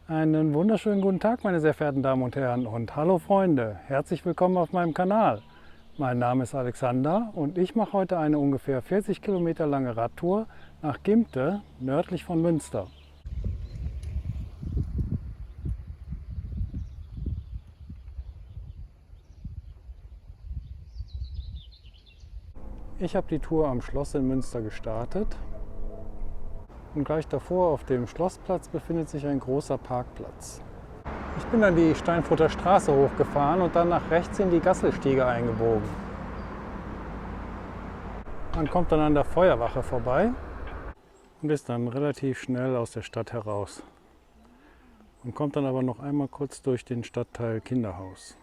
Einen wunderschönen guten Tag, meine sehr verehrten Damen und Herren, und hallo Freunde, herzlich willkommen auf meinem Kanal. Mein Name ist Alexander und ich mache heute eine ungefähr 40 Kilometer lange Radtour nach Gimpte, nördlich von Münster. Ich habe die Tour am Schloss in Münster gestartet und gleich davor auf dem Schlossplatz befindet sich ein großer Parkplatz. Ich bin dann die Steinfurter Straße hochgefahren und dann nach rechts in die Gasselstiege eingebogen. Man kommt dann an der Feuerwache vorbei und ist dann relativ schnell aus der Stadt heraus. Man kommt dann aber noch einmal kurz durch den Stadtteil Kinderhaus.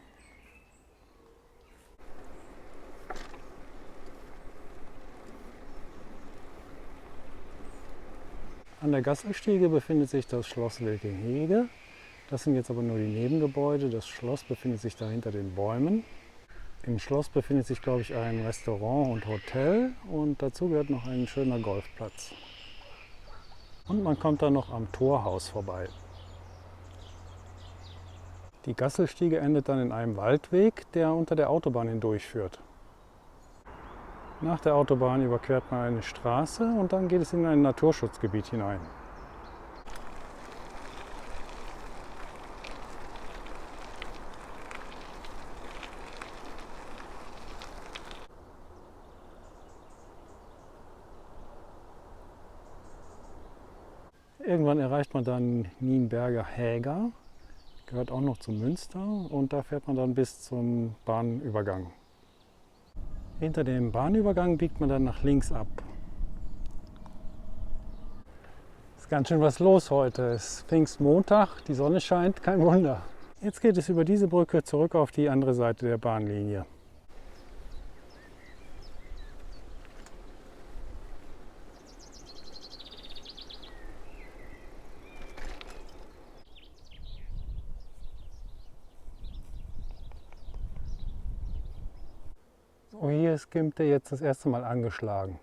An der Gasselstiege befindet sich das Schloss Wilkinghege. Das sind jetzt aber nur die Nebengebäude. Das Schloss befindet sich da hinter den Bäumen. Im Schloss befindet sich, glaube ich, ein Restaurant und Hotel und dazu gehört noch ein schöner Golfplatz. Und man kommt dann noch am Torhaus vorbei. Die Gasselstiege endet dann in einem Waldweg, der unter der Autobahn hindurchführt. Nach der Autobahn überquert man eine Straße und dann geht es in ein Naturschutzgebiet hinein. Irgendwann erreicht man dann Nienberger Häger, gehört auch noch zu Münster, und da fährt man dann bis zum Bahnübergang. Hinter dem Bahnübergang biegt man dann nach links ab. Ist ganz schön was los heute. Es ist Pfingstmontag, die Sonne scheint, kein Wunder. Jetzt geht es über diese Brücke zurück auf die andere Seite der Bahnlinie. So, hier ist Gimpte jetzt das erste Mal angeschlagen.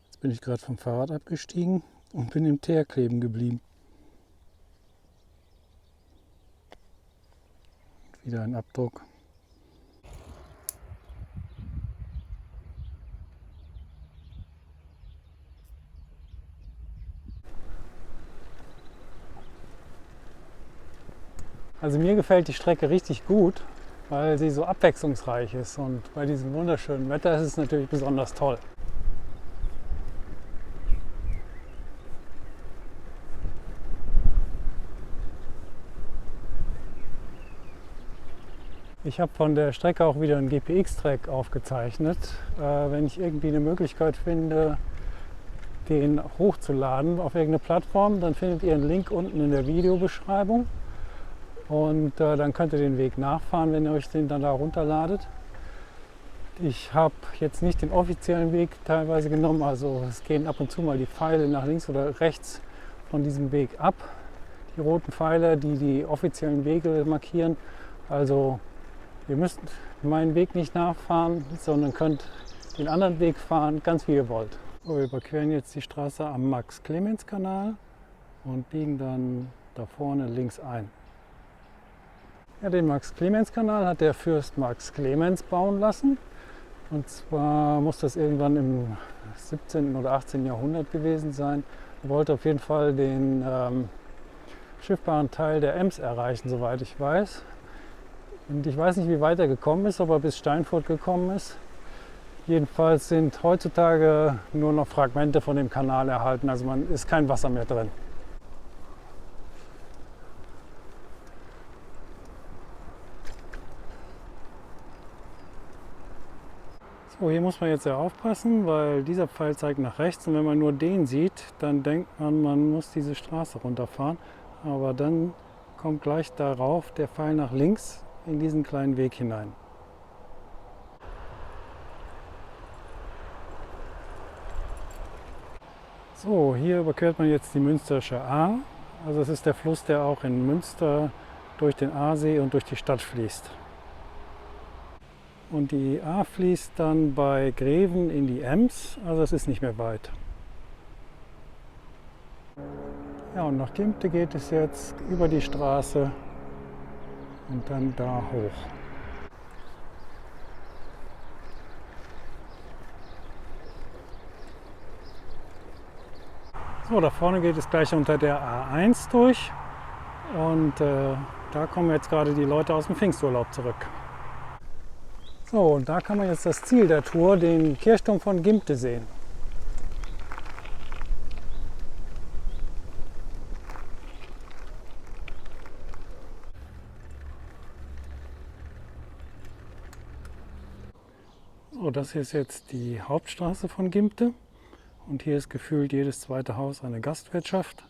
Jetzt bin ich gerade vom Fahrrad abgestiegen und bin im Teer kleben geblieben. Wieder ein Abdruck. Also mir gefällt die Strecke richtig gut, weil sie so abwechslungsreich ist, und bei diesem wunderschönen Wetter ist es natürlich besonders toll. Ich habe von der Strecke auch wieder einen GPX-Track aufgezeichnet. Wenn ich irgendwie eine Möglichkeit finde, den hochzuladen auf irgendeine Plattform, dann findet ihr einen Link unten in der Videobeschreibung. Und dann könnt ihr den Weg nachfahren, wenn ihr euch den dann da runterladet. Ich habe jetzt nicht den offiziellen Weg teilweise genommen, also es gehen ab und zu mal die Pfeile nach links oder rechts von diesem Weg ab. Die roten Pfeile, die die offiziellen Wege markieren. Also ihr müsst meinen Weg nicht nachfahren, sondern könnt den anderen Weg fahren, ganz wie ihr wollt. So, wir überqueren jetzt die Straße am Max-Clemens-Kanal und biegen dann da vorne links ein. Ja, den Max-Clemens-Kanal hat der Fürst Max Clemens bauen lassen. Und zwar muss das irgendwann im 17. oder 18. Jahrhundert gewesen sein. Er wollte auf jeden Fall den schiffbaren Teil der Ems erreichen, soweit ich weiß. Und ich weiß nicht, wie weit er gekommen ist, ob er bis Steinfurt gekommen ist. Jedenfalls sind heutzutage nur noch Fragmente von dem Kanal erhalten, also man ist kein Wasser mehr drin. So, hier muss man jetzt sehr aufpassen, weil dieser Pfeil zeigt nach rechts und wenn man nur den sieht, dann denkt man, man muss diese Straße runterfahren. Aber dann kommt gleich darauf der Pfeil nach links in diesen kleinen Weg hinein. So, hier überquert man jetzt die Münstersche Aa. Also es ist der Fluss, der auch in Münster durch den Aasee und durch die Stadt fließt. Und die Aa fließt dann bei Greven in die Ems, also es ist nicht mehr weit. Ja, und nach Gimpte geht es jetzt über die Straße und dann da hoch. So, da vorne geht es gleich unter der A1 durch und da kommen jetzt gerade die Leute aus dem Pfingsturlaub zurück. So, und da kann man jetzt das Ziel der Tour, den Kirchturm von Gimpte, sehen. So, das hier ist jetzt die Hauptstraße von Gimpte. Und hier ist gefühlt jedes zweite Haus eine Gastwirtschaft.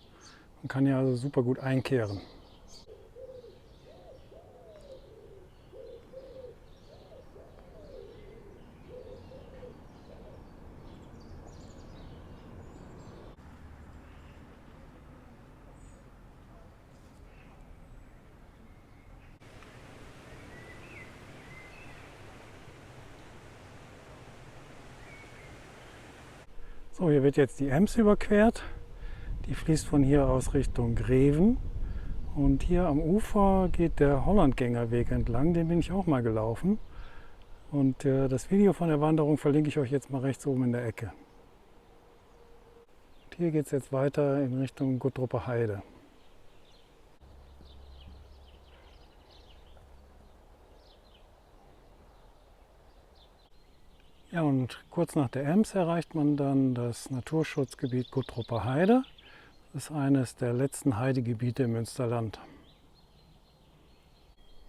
Man kann hier also super gut einkehren. So, hier wird jetzt die Ems überquert. Die fließt von hier aus Richtung Greven. Und hier am Ufer geht der Hollandgängerweg entlang, den bin ich auch mal gelaufen. Und das Video von der Wanderung verlinke ich euch jetzt mal rechts oben in der Ecke. Und hier geht es jetzt weiter in Richtung Guttrupper Heide. Ja, und kurz nach der Ems erreicht man dann das Naturschutzgebiet Guttrupper Heide. Das ist eines der letzten Heidegebiete im Münsterland.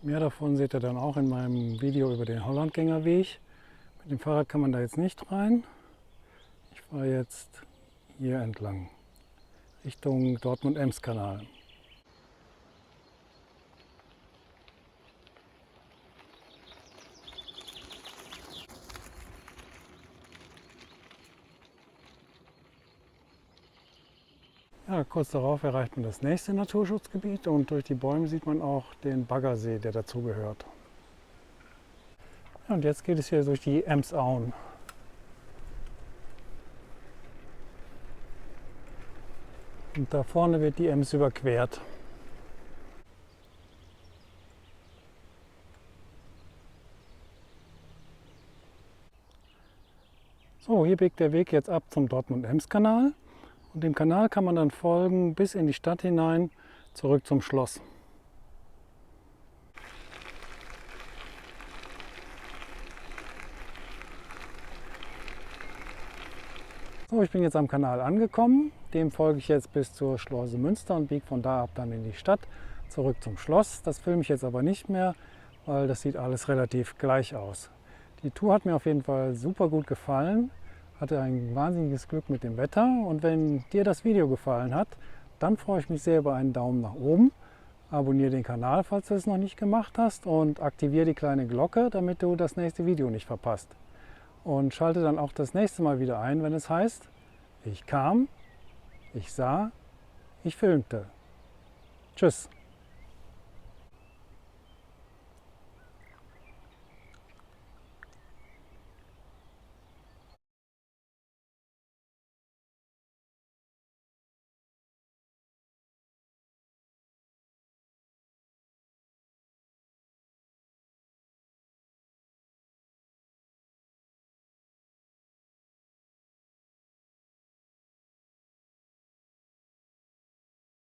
Mehr davon seht ihr dann auch in meinem Video über den Hollandgängerweg. Mit dem Fahrrad kann man da jetzt nicht rein. Ich fahre jetzt hier entlang, Richtung Dortmund-Ems-Kanal. Ja, kurz darauf erreicht man das nächste Naturschutzgebiet und durch die Bäume sieht man auch den Baggersee, der dazugehört. Ja, und jetzt geht es hier durch die Emsauen. Und da vorne wird die Ems überquert. So, hier biegt der Weg jetzt ab zum Dortmund-Ems-Kanal. Und dem Kanal kann man dann folgen bis in die Stadt hinein, zurück zum Schloss. So, ich bin jetzt am Kanal angekommen. Dem folge ich jetzt bis zur Schleuse Münster und biege von da ab dann in die Stadt, zurück zum Schloss. Das filme ich jetzt aber nicht mehr, weil das sieht alles relativ gleich aus. Die Tour hat mir auf jeden Fall super gut gefallen. Hatte ein wahnsinniges Glück mit dem Wetter und wenn dir das Video gefallen hat, dann freue ich mich sehr über einen Daumen nach oben. Abonniere den Kanal, falls du es noch nicht gemacht hast und aktiviere die kleine Glocke, damit du das nächste Video nicht verpasst. Und schalte dann auch das nächste Mal wieder ein, wenn es heißt, ich kam, ich sah, ich filmte. Tschüss.